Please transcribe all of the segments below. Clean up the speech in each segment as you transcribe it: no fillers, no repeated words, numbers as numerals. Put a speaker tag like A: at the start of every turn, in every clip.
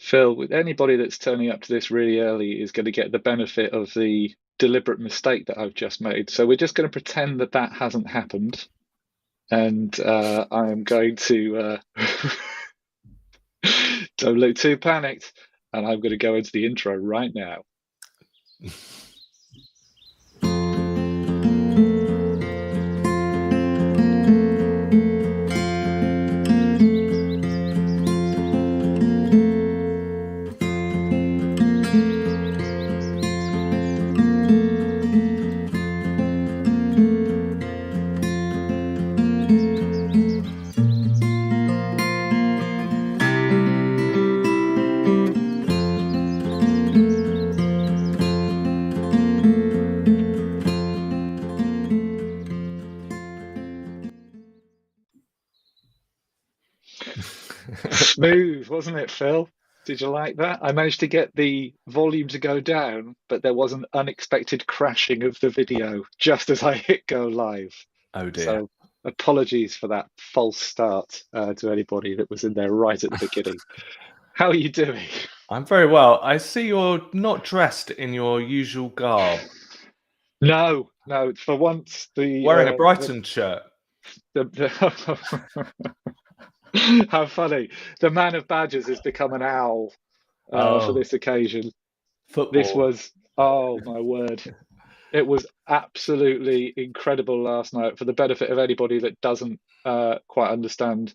A: Phil, with anybody that's turning up to this really early is going to get the benefit of the deliberate mistake that I've just made. So we're just going to pretend that that hasn't happened, and I am going to don't look too panicked, and I'm going to go into the intro right now. Smooth, wasn't it, Phil? Did you like that? I managed to get the volume to go down, but there was an unexpected crashing of the video just as I hit go live.
B: Oh dear.
A: So apologies for that false start to anybody that was in there right at the beginning. How are you doing?
B: I'm very well. I see you're not dressed in your usual garb.
A: No, no. For once,
B: Wearing a Brighton shirt.
A: the how funny. The man of badgers has become an owl for
B: Oh,
A: this occasion. This
B: football.
A: was, oh my word. It was absolutely incredible last night. For the benefit of anybody that doesn't quite understand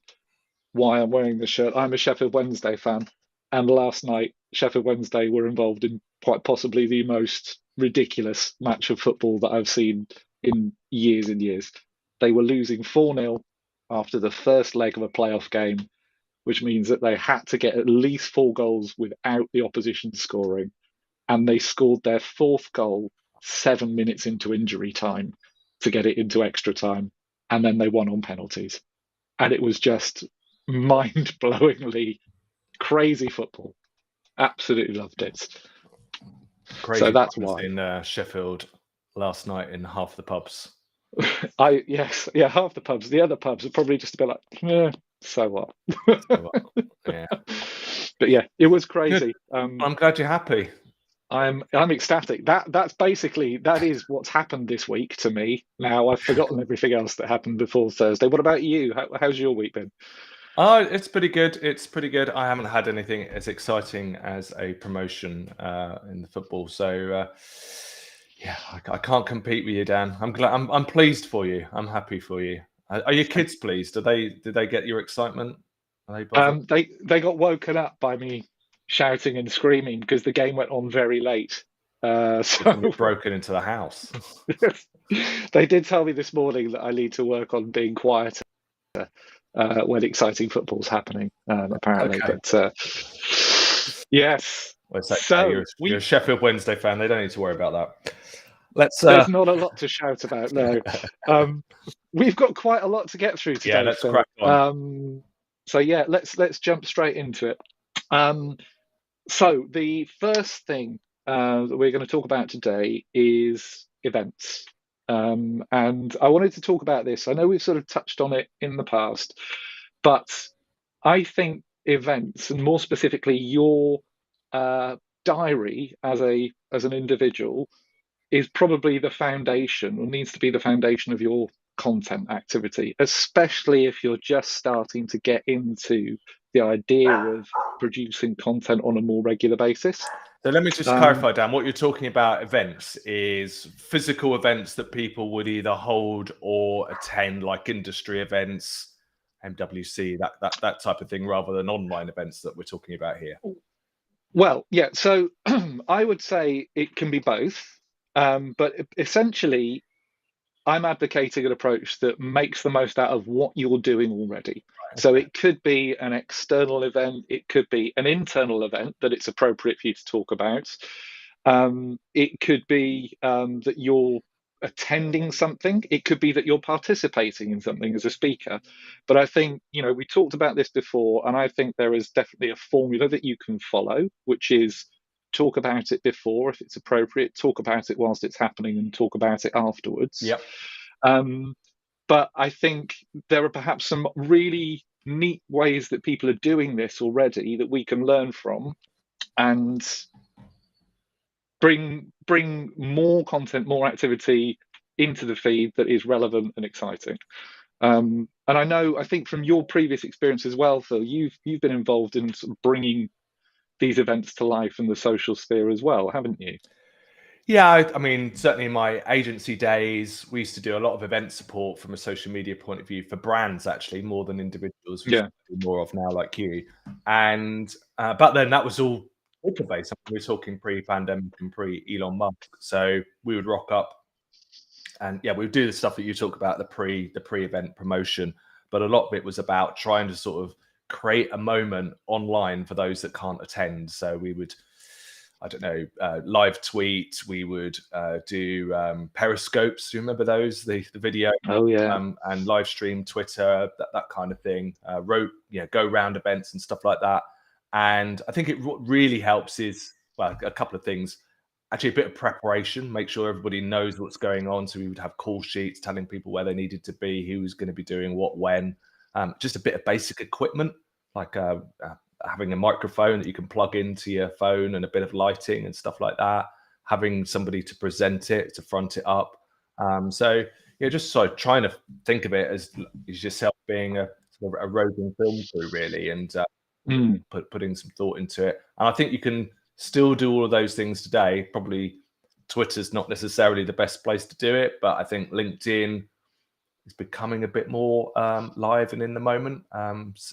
A: why I'm wearing the shirt, I'm a Sheffield Wednesday fan. And last night, Sheffield Wednesday were involved in quite possibly the most ridiculous match of football that I've seen in years and years. They were losing 4-0 after the first leg of a playoff game, which means that they had to get at least 4 goals without the opposition scoring. And they scored their fourth goal 7 minutes into injury time to get it into extra time. And then they won on penalties. And it was just mind blowingly crazy football. Absolutely loved it. So
B: Crazy
A: that's
B: times
A: why.
B: in Sheffield last night in half the pubs.
A: Yes, yeah, half the pubs. The other pubs are probably just a bit like, so what?
B: So, yeah.
A: But yeah, it was
B: Good.
A: crazy.
B: I'm glad you're happy.
A: I'm ecstatic. That is what's happened this week to me. Now I've forgotten everything else that happened before Thursday. What about you? How's your week been?
B: Oh, it's pretty good. It's pretty good. I haven't had anything as exciting as a promotion in the football, so yeah, I can't compete with you, Dan. I'm glad. I'm pleased for you. I'm happy for you. Are your kids pleased? Did they get your excitement? Are they bothered?
A: They got woken up by me shouting and screaming because the game went on very late.
B: Something
A: So
B: broken into the house.
A: they did tell me this morning that I need to work on being quieter when exciting football's happening. Apparently,
B: Okay.
A: but yes.
B: Well, it's okay.
A: So
B: You're a
A: we
B: Sheffield Wednesday fan. They don't need to worry about that. Let's
A: There's not a lot to shout about, no. Um, we've got quite a lot to get through
B: yeah,
A: today,
B: let's
A: Phil.
B: crack on.
A: So yeah, let's jump straight into it. Um, so the first thing that we're going to talk about today is events. And I wanted to talk about this. I know we've sort of touched on it in the past, but I think events, and more specifically your uh, diary as an individual, is probably the foundation, or needs to be the foundation of your content activity, especially if you're just starting to get into the idea of producing content on a more regular basis.
B: So let me just
A: Um,
B: clarify, Dan. What you're talking about events is physical events that people would either hold or attend, like industry events, MWC, that type of thing, rather than online events that we're talking about here.
A: well, yeah, so I would say it can be both, but essentially, I'm advocating an approach that makes the most out of what you're doing already. So
B: Okay.
A: it could be an external event, it could be an internal event that it's appropriate for you to talk about. It could be that you're attending something. It could be that you're participating in something as a speaker. But I think, we talked about this before, and I think there is definitely a formula that you can follow, which is talk about it before if it's appropriate, talk about it whilst it's happening, and talk about it afterwards.
B: Yep.
A: Um, but I think there are perhaps some really neat ways that people are doing this already that we can learn from and bring more content, more activity into the feed that is relevant and exciting. And I think from your previous experience as well, Phil, you've been involved in sort of bringing these events to life in the social sphere as well, haven't you?
B: Yeah, I mean, certainly in my agency days, we used to do a lot of event support from a social media point of view for brands, actually, more than individuals, which
A: Yeah.
B: we do more of now, like you. And but then that was all Twitter based. I mean, we're talking pre-pandemic and pre-Elon Musk. So we would rock up, and yeah, we would do the stuff that you talk about, the pre-event promotion. But a lot of it was about trying to sort of create a moment online for those that can't attend. So we would, I don't know, live tweet. We would do periscopes. Do you remember those? The video,
A: Oh yeah.
B: and live stream Twitter, that kind of thing. Go round events and stuff like that. And I think what really helps is, well, a couple of things. Actually, a bit of preparation. Make sure everybody knows what's going on. So we would have call sheets telling people where they needed to be, who was going to be doing what, when. Just a bit of basic equipment, like having a microphone that you can plug into your phone and a bit of lighting and stuff like that, having somebody to present it, to front it up. So yeah, just sort of trying to think of it as yourself being a sort of a roving film crew, really, and
A: Mm,
B: putting some thought into it. And I think you can still do all of those things today. Probably Twitter's not necessarily the best place to do it, but I think LinkedIn is becoming a bit more live and in the moment,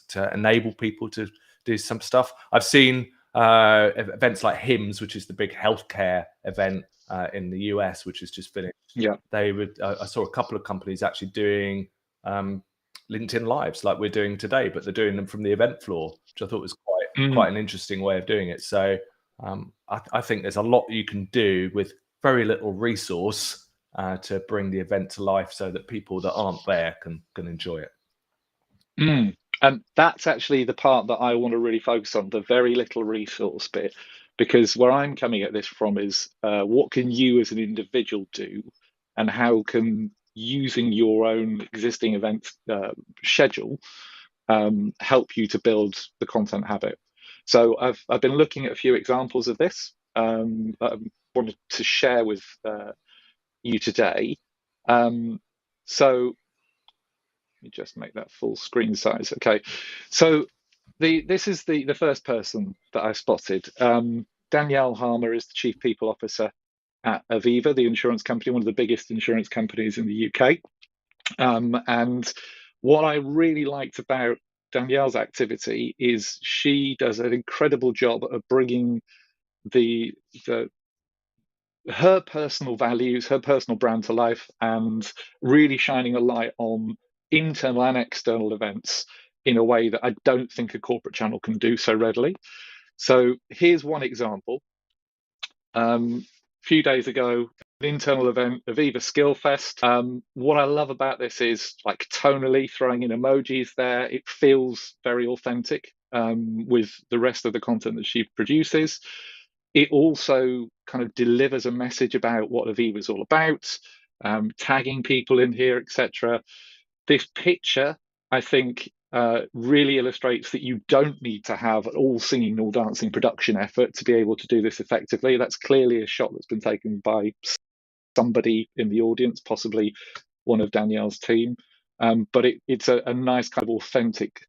B: to enable people to do some stuff. I've seen events like HIMSS, which is the big healthcare event in the US, which has just finished.
A: yeah.
B: They would. I saw a couple of companies actually doing LinkedIn lives like we're doing today, but they're doing them from the event floor, which I thought was quite
A: Mm.
B: an interesting way of doing it. So I think there's a lot you can do with very little resource to bring the event to life, so that people that aren't there can enjoy it.
A: Mm. And that's actually the part that I want to really focus on, the very little resource bit, because where I'm coming at this from is what can you as an individual do, and how can using your own existing event schedule help you to build the content habit. So I've been looking at a few examples of this that I wanted to share with you today. So let me just make that full screen size. Okay, so this is the first person that I spotted. Danielle Harmer is the Chief People Officer at Aviva, the insurance company, one of the biggest insurance companies in the UK. And what I really liked about Danielle's activity is she does an incredible job of bringing the her personal values, her personal brand to life, and really shining a light on internal and external events in a way that I don't think a corporate channel can do so readily. So here's one example. A few days ago, an internal event, Aviva Skill Fest. What I love about this is like tonally throwing in emojis there. It feels very authentic with the rest of the content that she produces. It also kind of delivers a message about what Aviva is all about, tagging people in here, etc. This picture, I think, really illustrates that you don't need to have an all singing, all dancing production effort to be able to do this effectively. That's clearly a shot that's been taken by somebody in the audience, possibly one of Danielle's team. But it's a nice kind of authentic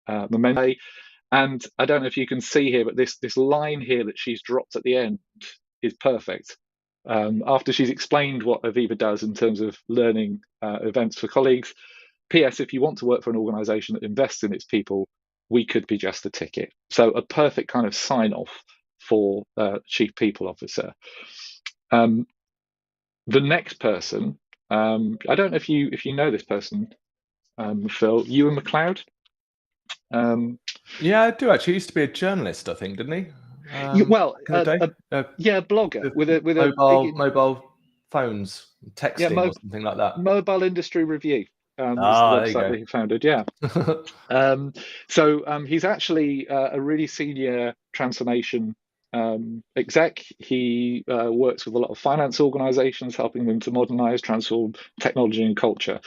A: momentum. And I don't know if you can see here, but this line here that she's dropped at the end is perfect. After she's explained what Aviva does in terms of learning events for colleagues, P.S. If you want to work for an organisation that invests in its people, we could be just a ticket. So a perfect kind of sign off for Chief People Officer. The next person, I don't know if you know this person, Phil, Ewan McLeod.
B: Yeah, I do actually. He used to be a journalist, I think, didn't he?
A: Well,
B: Back in the day,
A: yeah, blogger
B: with
A: with a big
B: mobile phones,
A: yeah
B: texting or something like that.
A: Mobile Industry Review was the
B: Ah, there
A: website that
B: you
A: he founded. Yeah.
B: go.
A: He's actually a really senior transformation exec. He works with a lot of finance organizations, helping them to modernize, transform technology and culture.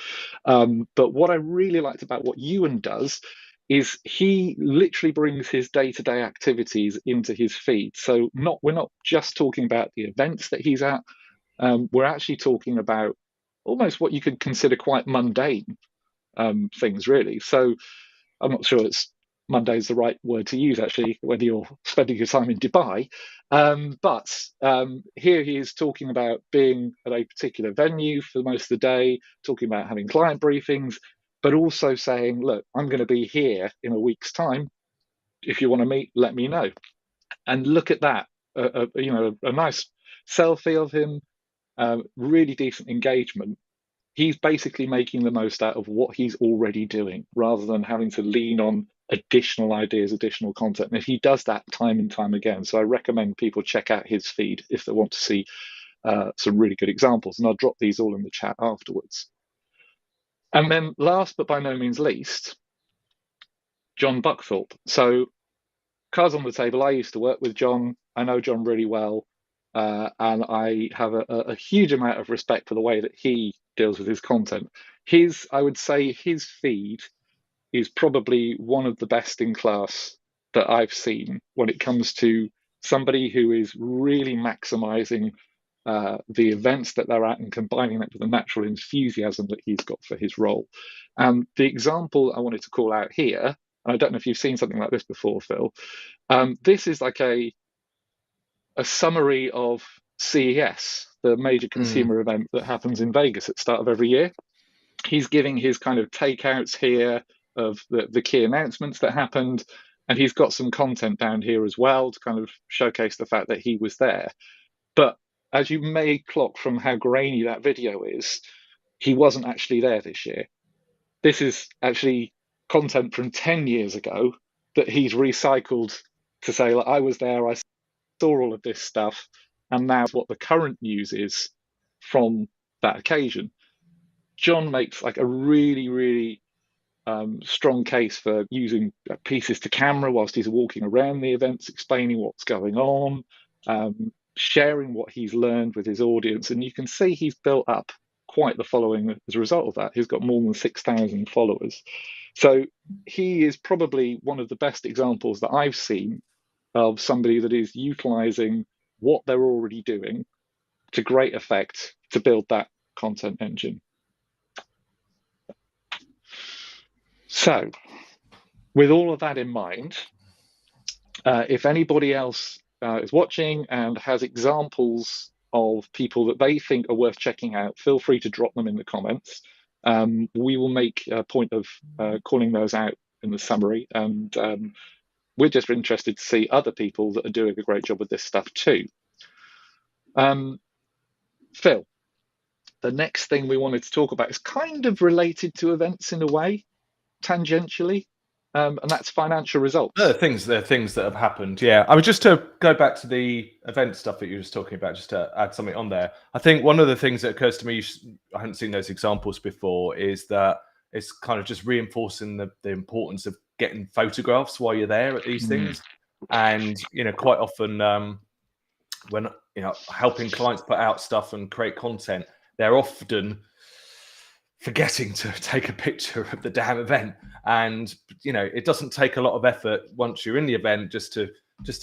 A: But what I really liked about what Ewan does is he literally brings his day-to-day activities into his feed. So we're not just talking about the events that he's at. We're actually talking about almost what you could consider quite mundane things, really. So I'm not sure it's Monday is the right word to use, actually, whether you're spending your time in Dubai. But here he is talking about being at a particular venue for most of the day, talking about having client briefings, but also saying, look, I'm going to be here in a week's time. If you want to meet, let me know. And look at that, a nice selfie of him, really decent engagement. He's basically making the most out of what he's already doing rather than having to lean on additional ideas, additional content. And he does that time and time again. So I recommend people check out his feed if they want to see some really good examples. And I'll drop these all in the chat afterwards. And then last but by no means least, John Buckthorpe. So cards on the table. I used to work with John. I know John really well. And I have a huge amount of respect for the way that he deals with his content. I would say his feed is probably one of the best in class that I've seen when it comes to somebody who is really maximizing the events that they're at and combining that with the natural enthusiasm that he's got for his role. The example I wanted to call out here, and I don't know if you've seen something like this before, Phil. This is like a summary of CES, the major consumer event that happens in Vegas at the start of every year. He's giving his kind of takeouts here of the key announcements that happened, and he's got some content down here as well to kind of showcase the fact that he was there. But as you may clock from how grainy that video is, he wasn't actually there this year. This is actually content from 10 years ago that he's recycled to say, like, I was there, I saw all of this stuff, and now what the current news is from that occasion. John makes like a really, really strong case for using pieces to camera whilst he's walking around the events, explaining what's going on, sharing what he's learned with his audience. And you can see he's built up quite the following as a result of that. He's got more than 6,000 followers. So he is probably one of the best examples that I've seen of somebody that is utilizing what they're already doing to great effect to build that content engine. So, with all of that in mind, if anybody else is watching and has examples of people that they think are worth checking out, feel free to drop them in the comments. We will make a point of calling those out in the summary, and we're just interested to see other people that are doing a great job with this stuff too. Phil, the next thing we wanted to talk about is kind of related to events in a way, tangentially, and that's financial results.
B: There are things that have happened. Yeah, I would just to go back to the event stuff that you were just talking about, just to add something on there. I think one of the things that occurs to me, I hadn't seen those examples before, is that it's kind of just reinforcing the importance of getting photographs while you're there at these things. And quite often when helping clients put out stuff and create content, they're often forgetting to take a picture of the damn event. And it doesn't take a lot of effort once you're in the event just to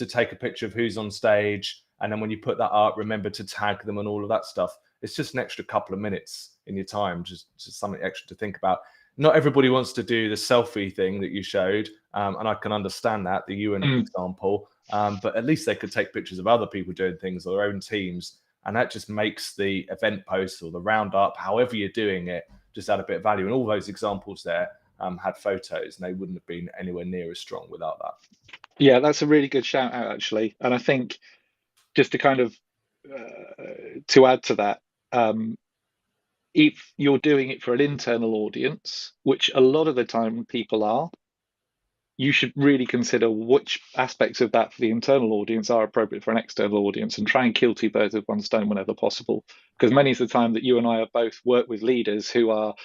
B: take a picture of who's on stage, and then when you put that up, remember to tag them and all of that stuff. It's just an extra couple of minutes in your time, just something extra to think about. Not everybody wants to do the selfie thing that you showed, and I can understand that, the UN example, but at least they could take pictures of other people doing things or their own teams, and that just makes the event post or the roundup, however you're doing it, just add a bit of value. And all those examples there had photos, and they wouldn't have been anywhere near as strong without that.
A: Yeah, that's a really good shout out, actually. And I think just to kind of to add to that, if you're doing it for an internal audience, which a lot of the time people are, you should really consider which aspects of that for the internal audience are appropriate for an external audience, and try and kill two birds with one stone whenever possible. Because many of the time that you and I have both worked with leaders who are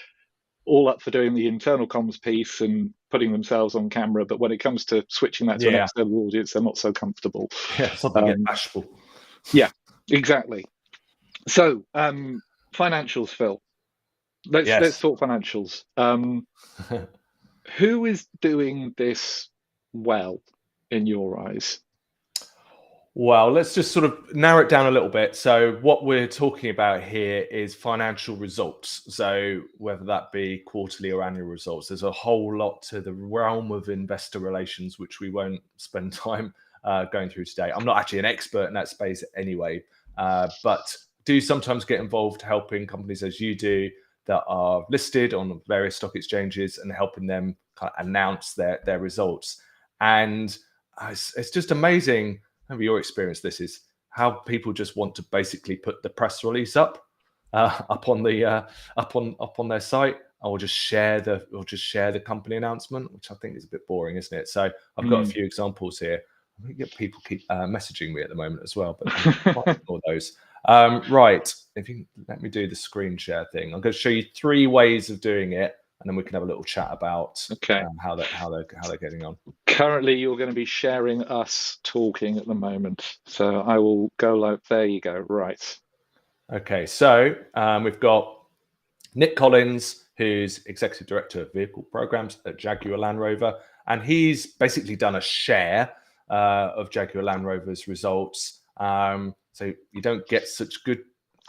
A: all up for doing the internal comms piece and putting themselves on camera, but when it comes to switching that to an external audience, they're not so comfortable.
B: Yeah, something get bashful.
A: Yeah, exactly. So financials, Phil. Let's talk financials. Who is doing this well in your eyes?
B: Well, let's just sort of narrow it down a little bit. So, what we're talking about here is financial results. So, whether that be quarterly or annual results, there's a whole lot to the realm of investor relations, which we won't spend time going through today. I'm not actually an expert in that space anyway, but do sometimes get involved helping companies as you do that are listed on various stock exchanges and helping them kind of announce their results. And it's just amazing. Maybe your experience this is how people just want to basically put the press release up on the up on their site, or just share the company announcement, which I think is a bit boring, isn't it? So I've got a
A: Mm.
B: few examples here. I think people keep messaging me at the moment as well, but I might ignore those. Right, if you let me do the screen share thing, I'm going to show you 3 ways of doing it, and then we can have a little chat about
A: Okay.
B: how they're getting on.
A: Currently, you're going to be sharing us talking at the moment. So I will go like, there you go. Right.
B: Okay, so we've got Nick Collins, who's executive director of vehicle programs at Jaguar Land Rover, and he's basically done a share of Jaguar Land Rover's results. So you don't get such good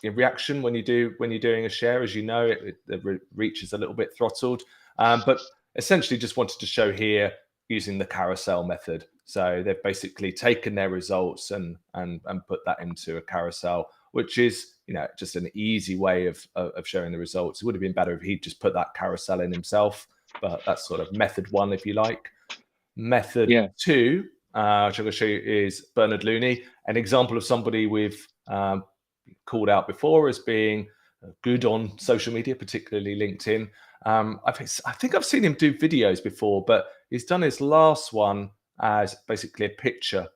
B: reaction when you're doing a share, as you know, the reach is a little bit throttled. But essentially, just wanted to show here using the carousel method. So they've basically taken their results and put that into a carousel, which is just an easy way of showing the results. It would have been better if he'd just put that carousel in himself, but that's sort of method 1, if you like. Method
A: Yeah.
B: 2, which I'm going to show you, is Bernard Looney, an example of somebody we've called out before as being good on social media, particularly LinkedIn. I think I've seen him do videos before, but he's done his last one as basically a picture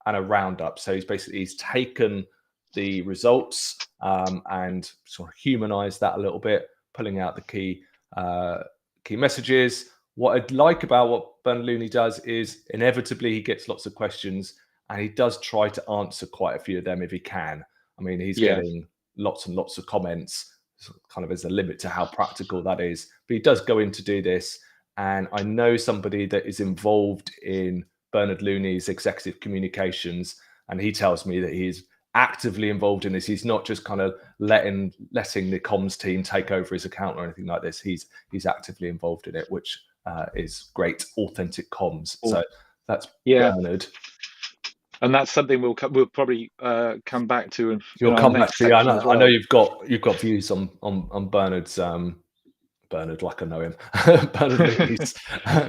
B: and a roundup. So he's taken the results and sort of humanized that a little bit, pulling out the key messages. What I'd like about what Bernard Looney does is inevitably he gets lots of questions, and he does try to answer quite a few of them if he can. I mean, he's
A: Yeah.
B: getting lots and lots of comments, kind of as a limit to how practical that is. But he does go in to do this. And I know somebody that is involved in Bernard Looney's executive communications, and he tells me that he's actively involved in this. He's not just kind of letting the comms team take over his account or anything like this. He's actively involved in it, which is great, authentic comms. So that's Bernard.
A: And that's something we'll probably come back to in
B: You'll
A: our
B: come back
A: next
B: to. Yeah,
A: section as
B: I know
A: well.
B: you've got views on Bernard's Bernard, like I know him. Bernard Looney's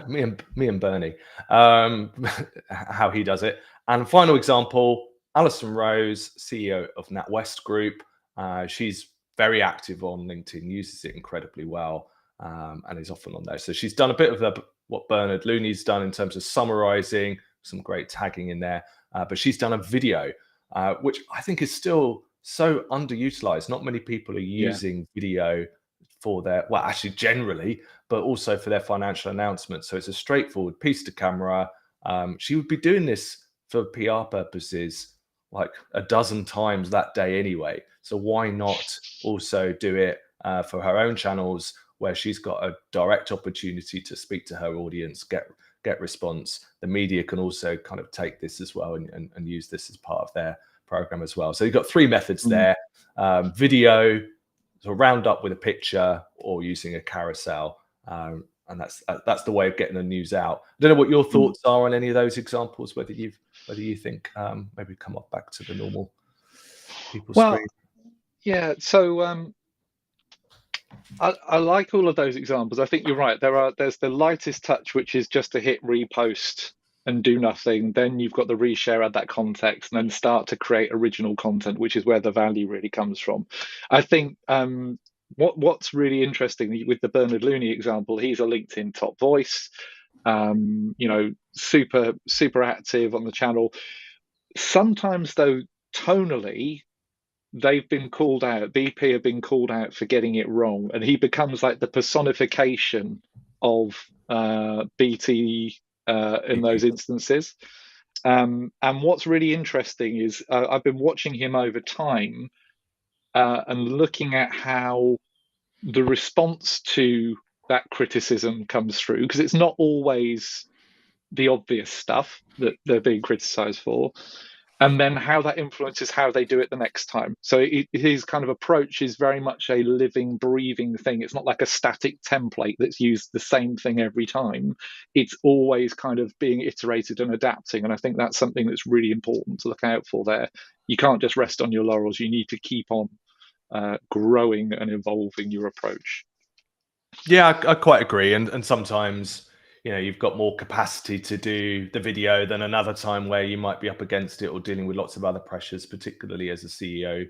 B: me and Bernie, how he does it. And final example, Alison Rose, CEO of NatWest Group. She's very active on LinkedIn, uses it incredibly well, and is often on there. So she's done a bit of what Bernard Looney's done in terms of summarizing, some great tagging in there. But she's done a video, which I think is still so underutilized. Not many people are using video for their, well, actually generally, but also for their financial announcements. So it's a straightforward piece to camera. She would be doing this for PR purposes like a dozen times that day anyway. So why not also do it for her own channels, where she's got a direct opportunity to speak to her audience, get response. The media can also kind of take this as well and use this as part of their program as well. So you've got 3 methods there: video, so round up with a picture, or using a carousel. And that's the way of getting the news out. I don't know what your thoughts are on any of those examples, whether you think maybe come up back to the normal people screen.
A: Yeah, so I like all of those examples. I think you're right. There's the lightest touch, which is just to hit repost and do nothing. Then you've got the reshare, add that context, and then start to create original content, which is where the value really comes from. I think what's really interesting with the Bernard Looney example, he's a LinkedIn top voice, super active on the channel. Sometimes though, tonally, they've been called out. BP have been called out for getting it wrong, and he becomes like the personification of BT in those instances. And what's really interesting is I've been watching him over time and looking at how the response to that criticism comes through, because it's not always the obvious stuff that they're being criticized for, and then how that influences how they do it the next time. So his kind of approach is very much a living, breathing thing. It's not like a static template that's used the same thing every time. It's always kind of being iterated and adapting. And I think that's something that's really important to look out for there. You can't just rest on your laurels. You need to keep on growing and evolving your approach.
B: Yeah, I quite agree. And sometimes, you've got more capacity to do the video than another time where you might be up against it or dealing with lots of other pressures, particularly as a CEO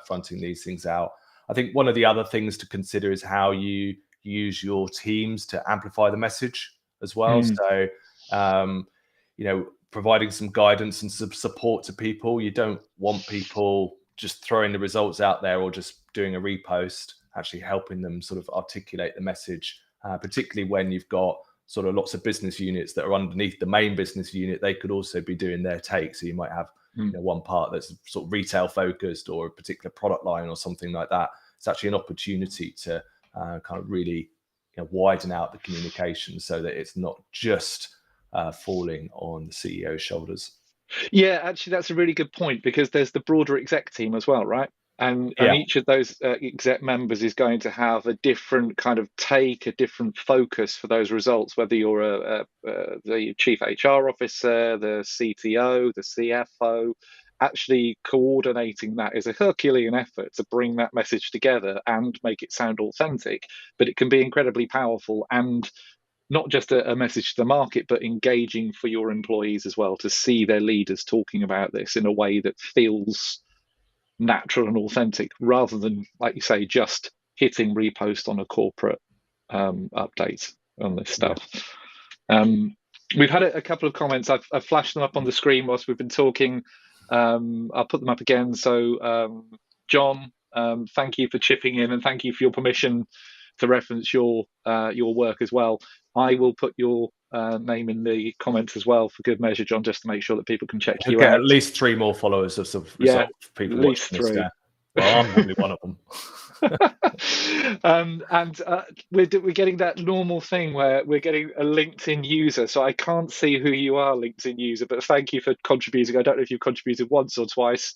B: fronting these things out. I think one of the other things to consider is how you use your teams to amplify the message as well. So, providing some guidance and some support to people. You don't want people just throwing the results out there or just doing a repost, actually helping them sort of articulate the message, particularly when you've got sort of lots of business units that are underneath the main business unit. They could also be doing their take. So you might have one part that's sort of retail focused or a particular product line or something like that. It's actually an opportunity to kind of really widen out the communication so that it's not just falling on the CEO's shoulders.
A: Yeah, actually, that's a really good point, because there's the broader exec team as well, right? And
B: Yeah.
A: each of those exec members is going to have a different kind of take, a different focus for those results, whether you're the chief HR officer, the CTO, the CFO. Actually coordinating that is a Herculean effort to bring that message together and make it sound authentic, but it can be incredibly powerful, and not just a message to the market, but engaging for your employees as well, to see their leaders talking about this in a way that feels natural and authentic, rather than, like you say, just hitting repost on a corporate update on this stuff. We've had a couple of comments. I've flashed them up on the screen whilst we've been talking. I'll put them up again. So, John, thank you for chipping in, and thank you for your permission to reference your work as well. I will put your name in the comments as well for good measure, John, just to make sure that people can check you
B: get
A: out.
B: At least 3 more followers as a result of people
A: at least
B: watching
A: 3.
B: this. Well, I'm probably one of them.
A: And we're getting that normal thing where we're getting a LinkedIn user. So I can't see who you are, LinkedIn user, but thank you for contributing. I don't know if you've contributed once or twice,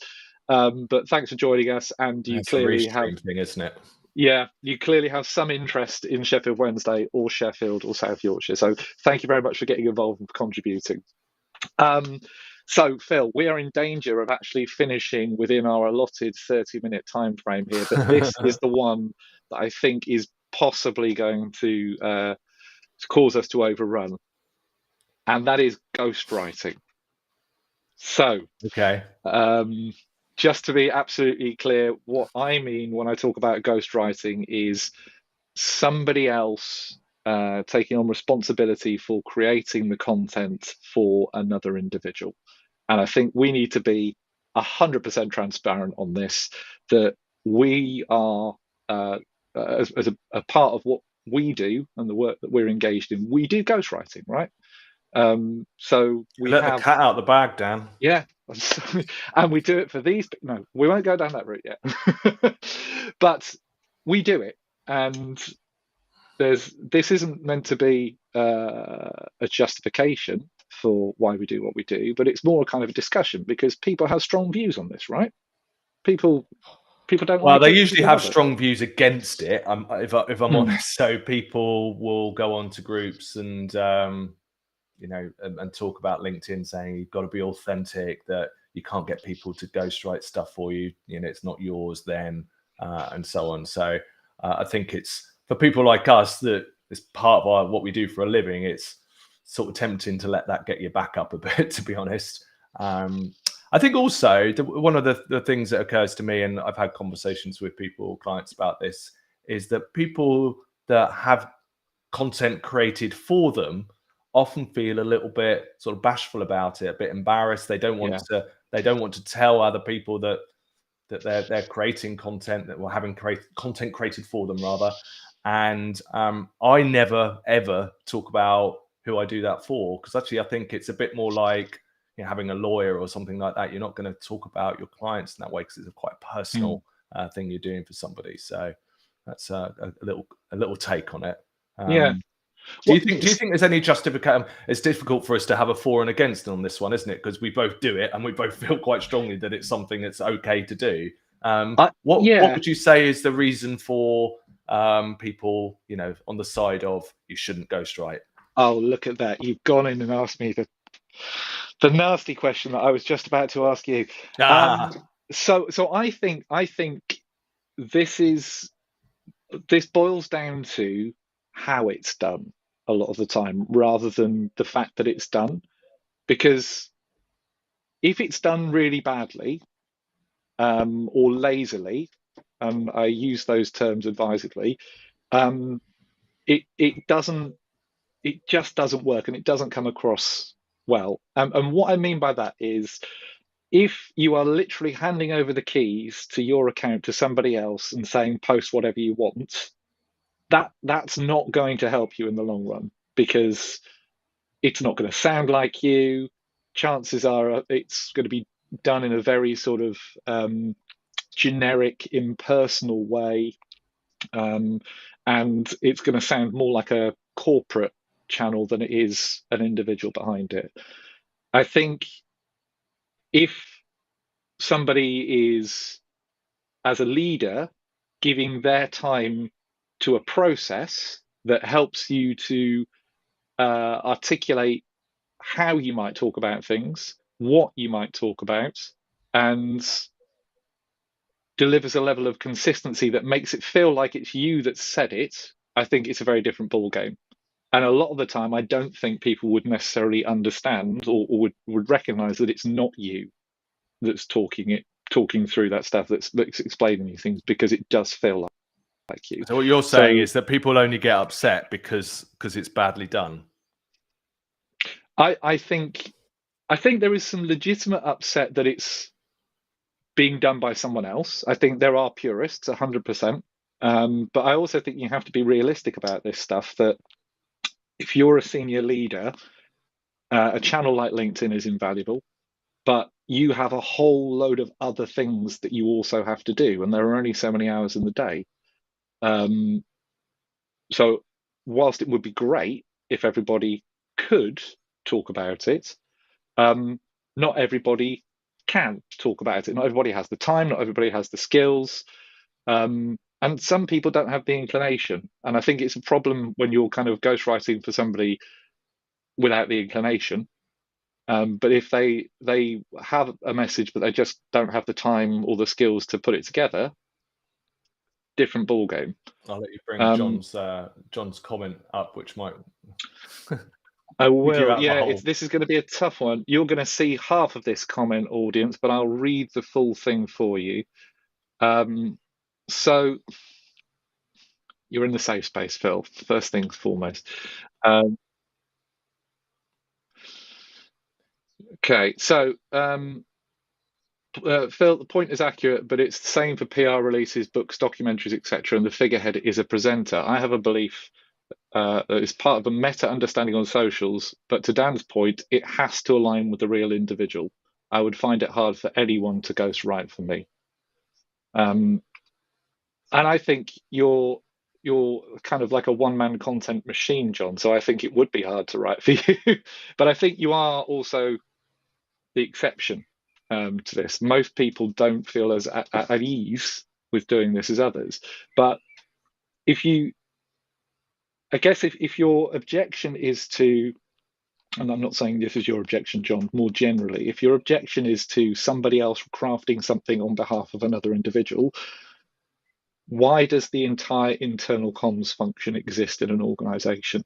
A: but thanks for joining us. And you clearly have
B: thing, isn't it?
A: Yeah, you clearly have some interest in Sheffield Wednesday or Sheffield or South Yorkshire. So thank you very much for getting involved and for contributing. So, Phil, we are in danger of actually finishing within our allotted 30-minute time frame here, but this is the one that I think is possibly going to cause us to overrun, and that is ghostwriting. So,
B: okay.
A: Just to be absolutely clear, what I mean when I talk about ghostwriting is somebody else taking on responsibility for creating the content for another individual. And I think we need to be 100% transparent on this, that we are, as a part of what we do and the work that we're engaged in, we do ghostwriting, right? So we
B: let
A: have
B: the cat out the bag, Dan.
A: Yeah, and we do it for these. No, we won't go down that route yet. But we do it, and this isn't meant to be a justification for why we do what we do, but it's more a kind of a discussion, because people have strong views on this, right? People don't
B: Well,
A: like
B: they
A: it.
B: usually have strong views against it. If I'm honest, so people will go on to groups and and talk about LinkedIn, saying you've got to be authentic, that you can't get people to ghostwrite stuff for you. It's not yours then, and so on. So I think it's for people like us that it's part of what we do for a living. It's sort of tempting to let that get your back up a bit, to be honest. I think also one of the things that occurs to me, and I've had conversations with clients about this, is that people that have content created for them often feel a little bit sort of bashful about it, a bit embarrassed. They don't want to. They don't want to tell other people that they're creating content, that we're having content created for them, rather. And I never ever talk about who I do that for, because actually I think it's a bit more like having a lawyer or something like that. You're not going to talk about your clients in that way, because it's a quite personal thing you're doing for somebody. So that's a little take on it.
A: Yeah.
B: Do you
A: What?
B: think? Do you think there's any justification? It's difficult for us to have a for and against on this one, isn't it? Because we both do it, and we both feel quite strongly that it's something that's okay to do. What
A: Yeah.
B: would you say is the reason for people, on the side of you shouldn't ghostwrite?
A: Oh, look at that! You've gone in and asked me the nasty question that I was just about to ask you.
B: Ah,
A: So I think this is this boils down to how it's done a lot of the time, rather than the fact that it's done. Because if it's done really badly, or lazily, and I use those terms advisedly, um, it just doesn't work, and it doesn't come across well. And what I mean by that is, if you are literally handing over the keys to your account to somebody else and saying post whatever you want, that's not going to help you in the long run, because it's not going to sound like you. Chances are it's going to be done in a very sort of generic, impersonal way, um, and it's going to sound more like a corporate channel than it is an individual behind it. I think if somebody is, as a leader, giving their time to a process that helps you to articulate how you might talk about things, what you might talk about, and delivers a level of consistency that makes it feel like it's you that said it, I think it's a very different ball game. And a lot of the time, I don't think people would necessarily understand, or would recognize that it's not you that's talking through that stuff, that's explaining these things, because it does feel like you.
B: so what you're saying
A: So
B: is that people only get upset because it's badly done.
A: I think there is some legitimate upset that it's being done by someone else. I think there are purists, 100%. But I also think you have to be realistic about this stuff, that if you're a senior leader, a channel like LinkedIn is invaluable, but you have a whole load of other things that you also have to do, and there are only so many hours in the day. Um, so, whilst it would be great if everybody could talk about it, um, not everybody can talk about it. Not everybody has the time, not everybody has the skills, and some people don't have the inclination. And I think it's a problem when you're kind of ghostwriting for somebody without the inclination. But if they have a message, but they just don't have the time or the skills to put it together, different ball game.
B: I'll let you bring
A: Um,
B: John's comment up, which might
A: I
B: dig you
A: will.
B: out of a
A: Yeah,
B: hole.
A: this is going to be a tough one. You're going to see half of this comment, audience, but I'll read the full thing for you. So you're in the safe space, Phil. First things foremost. Um, okay, so Phil, the point is accurate, but it's the same for PR releases, books, documentaries, etc. And the figurehead is a presenter. I have a belief that it's part of a meta understanding on socials, but to Dan's point, it has to align with the real individual. I would find it hard for anyone to ghostwrite for me. And I think you're kind of like a one-man content machine, John. So I think it would be hard to write for you. But I think you are also the exception to this. Most people don't feel as at ease with doing this as others. But if you, I guess, if your objection is to, and I'm not saying this is your objection, John, more generally, if your objection is to somebody else crafting something on behalf of another individual, why does the entire internal comms function exist in an organization?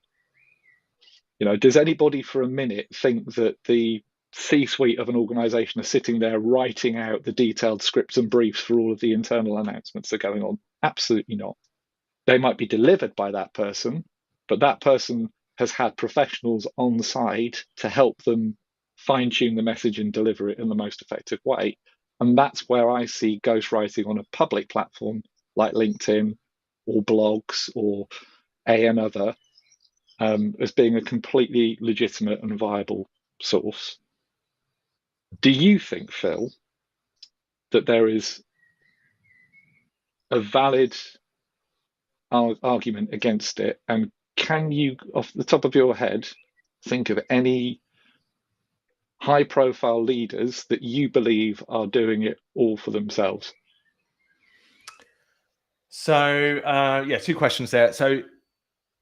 A: Does anybody for a minute think that the C-suite of an organization are sitting there writing out the detailed scripts and briefs for all of the internal announcements that are going on? Absolutely not. They might be delivered by that person, but that person has had professionals on side to help them fine tune the message and deliver it in the most effective way. And that's where I see ghostwriting on a public platform like LinkedIn or blogs or another, as being a completely legitimate and viable source. Do you think, Phil, that there is a valid argument against it? And can you, off the top of your head, think of any high-profile leaders that you believe are doing it all for themselves?
B: So yeah, two questions there. So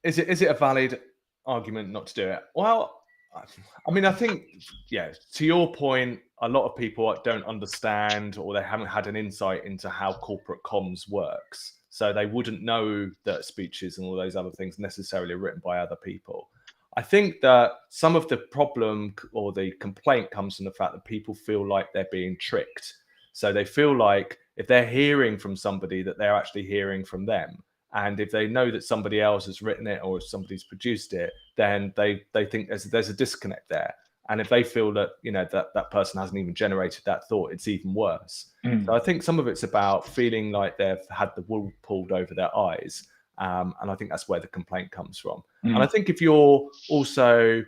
B: is it a valid argument not to do it? Well, I mean, I think, yeah, to your point, a lot of people don't understand, or they haven't had an insight into how corporate comms works. So they wouldn't know that speeches and all those other things necessarily are written by other people. I think that some of the problem or the complaint comes from the fact that people feel like they're being tricked. So they feel like if they're hearing from somebody, that they're actually hearing from them. And if they know that somebody else has written it or somebody's produced it, then they think there's a disconnect there. And if they feel that, that person hasn't even generated that thought, it's even worse. So
A: Mm.
B: I think some of it's about feeling like they've had the wool pulled over their eyes, and I think that's where the complaint comes from. And I
A: Mm.
B: think if you're also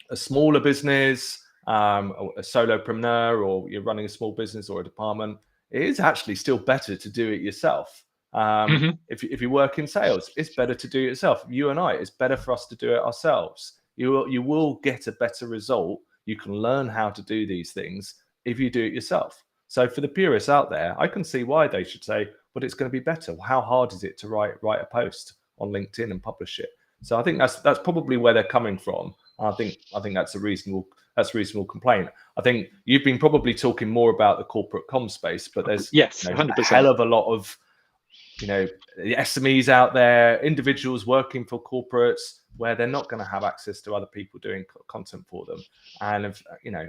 B: a smaller business, a solopreneur, or you're running a small business or a department, it is actually still better to do it yourself.
A: Hmm.
B: If you work in sales, it's better to do it yourself. You and I, it's better for us to do it ourselves. You will get a better result. You can learn how to do these things if you do it yourself. So for the purists out there, I can see why they should say, "But it's going to be better. How hard is it to write a post on LinkedIn and publish it?" So I think that's probably where they're coming from. I think that's a reasonable complaint. I think you've been probably talking more about the corporate com space, but there's
A: Yes,
B: a
A: 100%.
B: hell of a lot of the SMEs out there, individuals working for corporates where they're not going to have access to other people doing content for them, and if,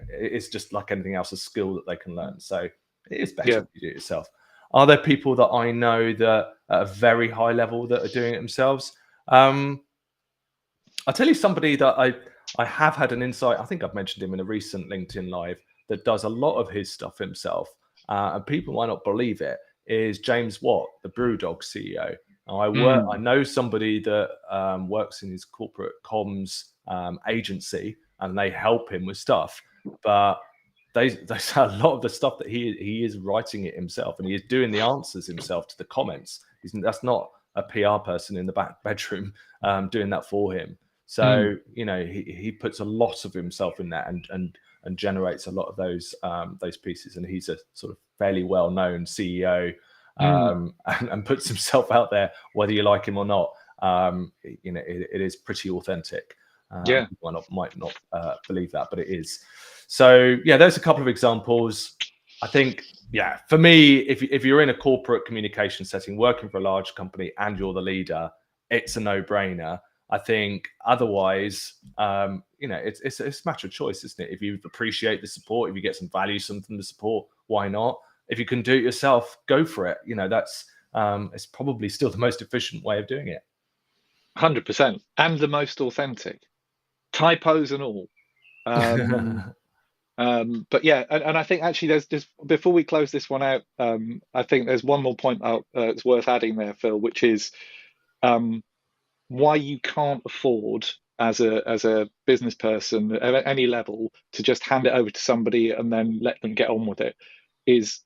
B: it's just like anything else, a skill that they can learn. So it is better
A: Yeah.
B: if you do it yourself. Are there people that I know that at a very high level that are doing it themselves? Um, I'll tell you somebody that I have had an insight. I think I've mentioned him in a recent LinkedIn live that does a lot of his stuff himself, and people might not believe it. Is James Watt, the BrewDog CEO? Now, I
A: Mm.
B: know somebody that works in his corporate comms agency, and they help him with stuff, but they say a lot of the stuff that he is writing it himself, and he is doing the answers himself to the comments. That's not a PR person in the back bedroom doing that for him.
A: Mm.
B: So he puts a lot of himself in that, and generates a lot of those pieces. And he's a sort of fairly well known CEO,
A: Mm.
B: and puts himself out there whether you like him or not. It is pretty authentic.
A: Yeah.
B: Might not believe that, but it is. So yeah, there's a couple of examples. I think, yeah, for me, if you're in a corporate communication setting, working for a large company, and you're the leader, it's a no-brainer. I think otherwise, it's a matter of choice, isn't it? If you appreciate the support, if you get some value from the support, why not? If you can do it yourself, go for it. That's it's probably still the most efficient way of doing it.
A: 100%. And the most authentic. Typos and all. Um, but yeah, and I think actually there's just, before we close this one out, I think there's one more point it's worth adding there, Phil, which is um, why you can't afford as a business person at any level to just hand it over to somebody and then let them get on with it is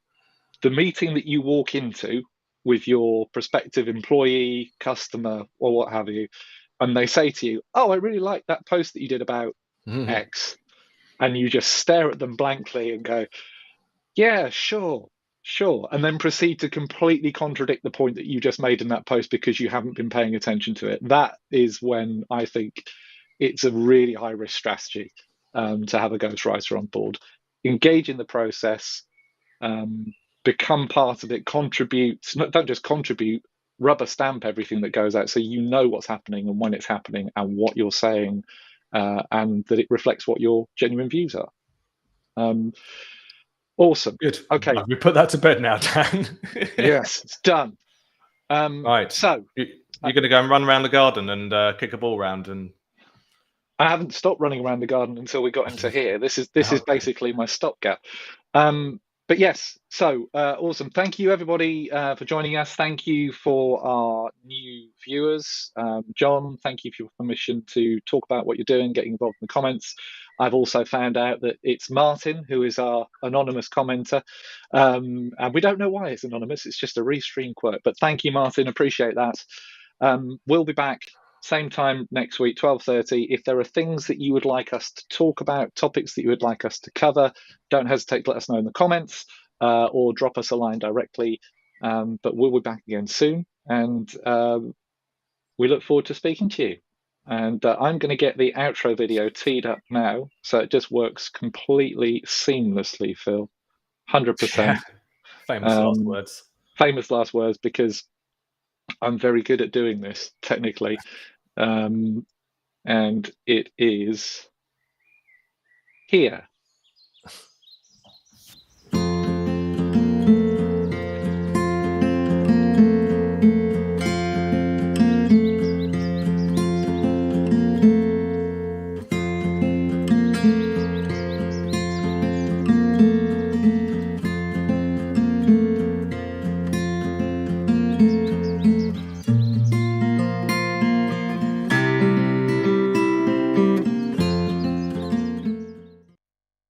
A: the meeting that you walk into with your prospective employee, customer, or what have you, and they say to you, "Oh, I really like that post that you did about X," and you just stare at them blankly and go, "Yeah, sure, sure," and then proceed to completely contradict the point that you just made in that post because you haven't been paying attention to it. That is when I think it's a really high risk strategy to have a ghostwriter on board. Engage in the process, um, become part of it, contribute, don't just contribute, rubber stamp everything that goes out so you know what's happening and when it's happening and what you're saying, and that it reflects what your genuine views are. Um, awesome.
B: Good.
A: Okay.
B: Right, we put that to bed now, Dan.
A: Yes, it's done.
B: Right.
A: So
B: You're going to go and run around the garden and kick a ball around and.
A: I haven't stopped running around the garden until we got into here. This is
B: Okay.
A: basically my stopgap. But yes, so awesome. Thank you everybody for joining us. Thank you for our new viewers. John, thank you for your permission to talk about what you're doing, getting involved in the comments. I've also found out that it's Martin who is our anonymous commenter, and we don't know why it's anonymous. It's just a restream quirk. But thank you, Martin. Appreciate that. We'll be back Same time next week, 12:30. If there are things that you would like us to talk about, topics that you would like us to cover, don't hesitate to let us know in the comments, or drop us a line directly. But we'll be back again soon, and we look forward to speaking to you. And I'm going to get the outro video teed up now, so it just works completely seamlessly, Phil. 100%.
B: Famous last words.
A: Famous last words, because I'm very good at doing this technically. And it is here.